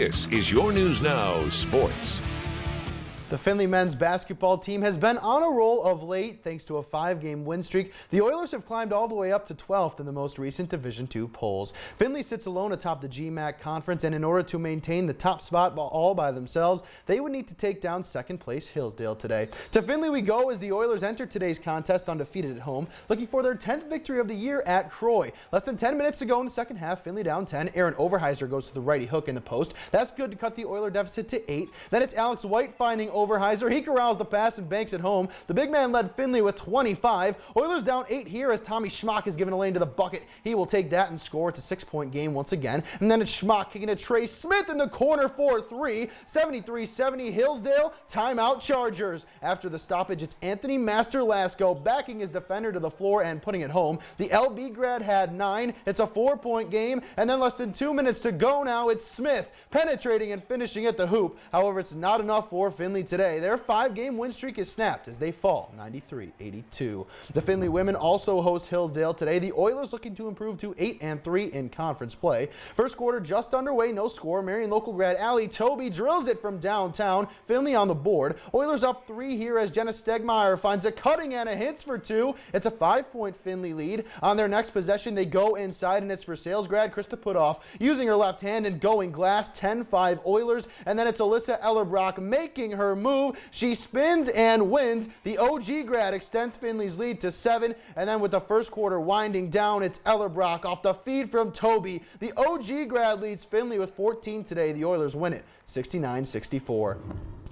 This is your News Now Sports. The Findlay men's basketball team has been on a roll of late thanks to a 5-game win streak. The Oilers have climbed all the way up to 12th in the most recent Division II polls. Findlay sits alone atop the GMAC conference, and in order to maintain the top spot all by themselves, they would need to take down second place Hillsdale today. To Findlay we go as the Oilers enter today's contest undefeated at home, looking for their 10th victory of the year at Croy. Less than 10 minutes to go in the second half, Findlay down 10. Aaron Overheiser goes to the righty hook in the post. That's good to cut the Oiler deficit to 8. Then it's Alex White finding Overheiser. He corrals the pass and banks it home. The big man led Findlay with 25. Oilers down 8 here as Tommy Schmock is given a lane to the bucket. He will take that and score. It's a 6-point game once again. And then it's Schmock kicking to Trey Smith in the corner for 3. 73-70 Hillsdale. Timeout Chargers. After the stoppage, it's Anthony Master-Lasco backing his defender to the floor and putting it home. The LB grad had 9. It's a 4-point game. And then less than 2 minutes to go now. It's Smith penetrating and finishing at the hoop. However, it's not enough for Findlay today. Their 5-game win streak is snapped as they fall 93-82. The Findlay women also host Hillsdale today. The Oilers looking to improve to 8-3 in conference play. First quarter just underway, no score. Marion local grad Allie Toby drills it from downtown. Findlay on the board. Oilers up 3 here as Jenna Stegmeyer finds a cutting and a hits for 2. It's a 5-point Findlay lead. On their next possession, they go inside, and it's for Sales grad Krista Putoff using her left hand and going glass. 10-5 Oilers. And then it's Alyssa Ellerbrock making her move. She spins and wins. The OG grad extends Findlay's lead to 7. And then with the first quarter winding down, it's Ellerbrock off the feed from Toby. The OG grad leads Findlay with 14 today. The Oilers win it 69-64.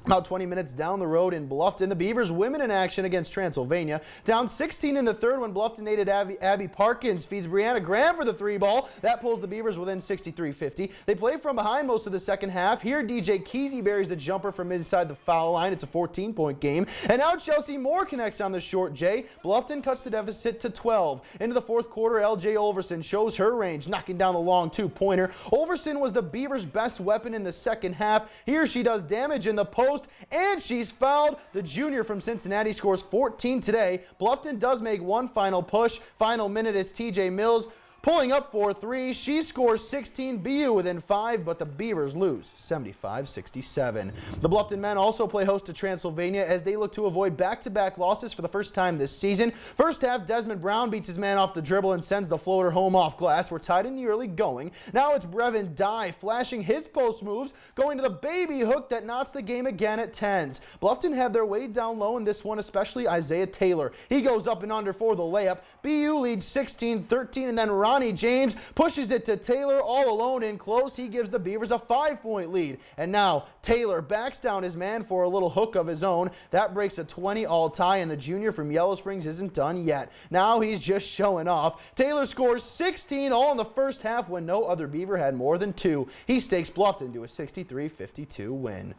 About 20 minutes down the road in Bluffton, the Beavers women in action against Transylvania. Down 16 in the third when Bluffton native Abby Parkins feeds Brianna Graham for the 3-ball. That pulls the Beavers within 63-50. They play from behind most of the second half. Here, DJ Kesey buries the jumper from inside the foul line. It's a 14-point game. And now Chelsea Moore connects on the short J. Bluffton cuts the deficit to 12. Into the fourth quarter, LJ Olverson shows her range, knocking down the long 2-pointer. Olverson was the Beavers' best weapon in the second half. Here she does damage in the post, and she's fouled. The junior from Cincinnati scores 14 today. Bluffton does make one final push. Final minute, it's TJ Mills pulling up for 3. She scores 16, BU within 5, but the Beavers lose 75-67. The Bluffton men also play host to Transylvania as they look to avoid back-to-back losses for the first time this season. First half, Desmond Brown beats his man off the dribble and sends the floater home off glass. We're tied in the early going. Now it's Brevin Dye flashing his post moves, going to the baby hook that knots the game again at 10s. Bluffton had their way down low in this one, especially Isaiah Taylor. He goes up and under for the layup. BU leads 16-13, and then Ronnie James pushes it to Taylor all alone in close. He gives the Beavers a 5-point lead. And now Taylor backs down his man for a little hook of his own. That breaks a 20-all tie, and the junior from Yellow Springs isn't done yet. Now he's just showing off. Taylor scores 16 all in the first half when no other Beaver had more than 2. He stakes Bluffton to a 63-52 win.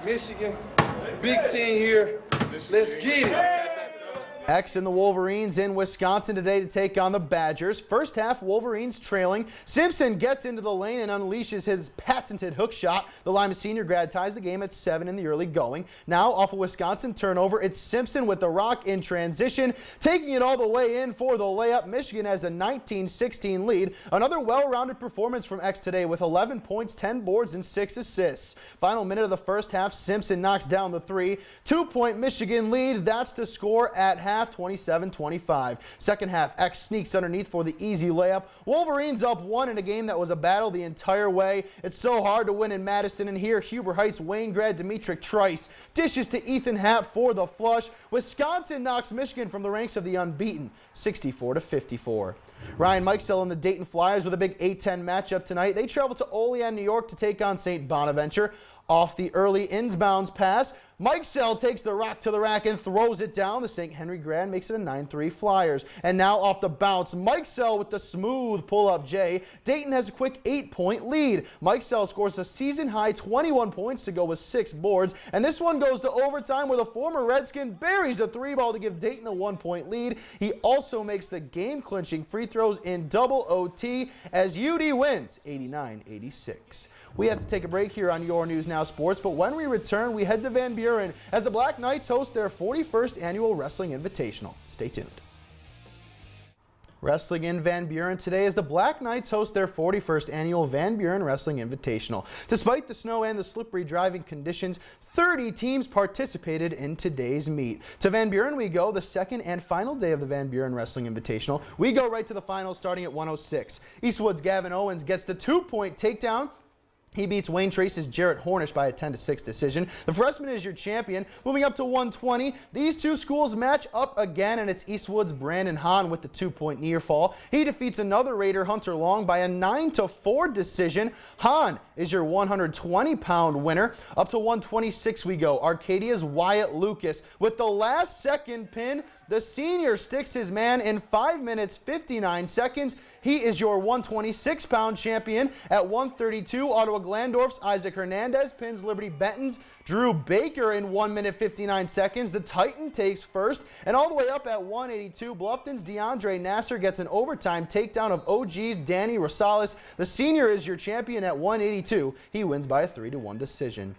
Michigan, big team here. Let's get it. X and the Wolverines in Wisconsin today to take on the Badgers. First half, Wolverines trailing. Simpson gets into the lane and unleashes his patented hook shot. The Lima senior grad ties the game at 7 in the early going. Now off a Wisconsin turnover, it's Simpson with the rock in transition, taking it all the way in for the layup. Michigan has a 19-16 lead. Another well-rounded performance from X today with 11 points, 10 boards, and 6 assists. Final minute of the first half, Simpson knocks down the 3. 2-point Michigan lead. That's the score at half. 27-25. Second half, X sneaks underneath for the easy layup. Wolverines up 1 in a game that was a battle the entire way. It's so hard to win in Madison, and here Huber Heights Wayne grad Demetric Trice dishes to Ethan Happ for the flush. Wisconsin knocks Michigan from the ranks of the unbeaten 64-54. Ryan Mikesell and the Dayton Flyers with a big 8-10 matchup tonight. They travel to Olean, New York to take on St. Bonaventure. Off the early inbounds pass, Mikesell takes the rock to the rack and throws it down. The St. Henry grad makes it a 9-3 Flyers. And now off the bounce, Mikesell with the smooth pull-up J. Dayton has a quick 8-point lead. Mikesell scores a season-high 21 points to go with 6 boards. And this one goes to overtime where the former Redskin buries a 3-ball to give Dayton a 1-point lead. He also makes the game-clinching free throws in double OT as UD wins 89-86. We have to take a break here on Your News Now Sports, but when we return, we head to Van Buren as the Black Knights host their 41st Annual Wrestling Invitational. Stay tuned. Wrestling in Van Buren today as the Black Knights host their 41st annual Van Buren Wrestling Invitational. Despite the snow and the slippery driving conditions, 30 teams participated in today's meet. To Van Buren we go, the second and final day of the Van Buren Wrestling Invitational. We go right to the finals starting at 106. Eastwood's Gavin Owens gets the 2-point takedown. He beats Wayne Trace's Jarrett Hornish by a 10-6 decision. The freshman is your champion. Moving up to 120, these two schools match up again, and it's Eastwood's Brandon Hahn with the 2-point near fall. He defeats another Raider, Hunter Long, by a 9-4 decision. Hahn is your 120-pound winner. Up to 126 we go. Arcadia's Wyatt Lucas with the last-second pin. The senior sticks his man in 5 minutes 59 seconds. He is your 126-pound champion. At 132, Ottawa Glandorf's Isaac Hernandez pins Liberty Benton's Drew Baker in 1 minute 59 seconds. The Titan takes first. And all the way up at 182, Bluffton's DeAndre Nasser gets an overtime takedown of OG's Danny Rosales. The senior is your champion at 182. He wins by a 3-1 decision.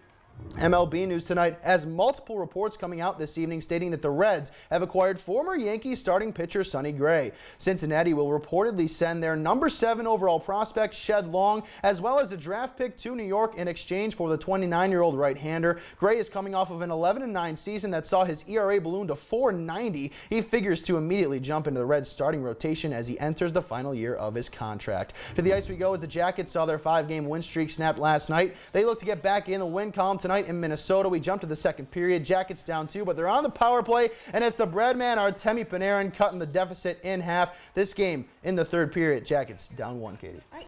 MLB news tonight has multiple reports coming out this evening stating that the Reds have acquired former Yankees starting pitcher Sonny Gray. Cincinnati will reportedly send their number 7 overall prospect Shed Long as well as a draft pick to New York in exchange for the 29-year-old right-hander. Gray is coming off of an 11-9 season that saw his ERA balloon to .490. He figures to immediately jump into the Reds starting rotation as he enters the final year of his contract. To the ice we go as the Jackets saw their 5-game win streak snapped last night. They look to get back in the win column tonight in Minnesota. We jump to the second period. Jackets down 2, but they're on the power play, and it's the breadman Artemi Panarin cutting the deficit in half. This game in the third period, Jackets down 1, Katie.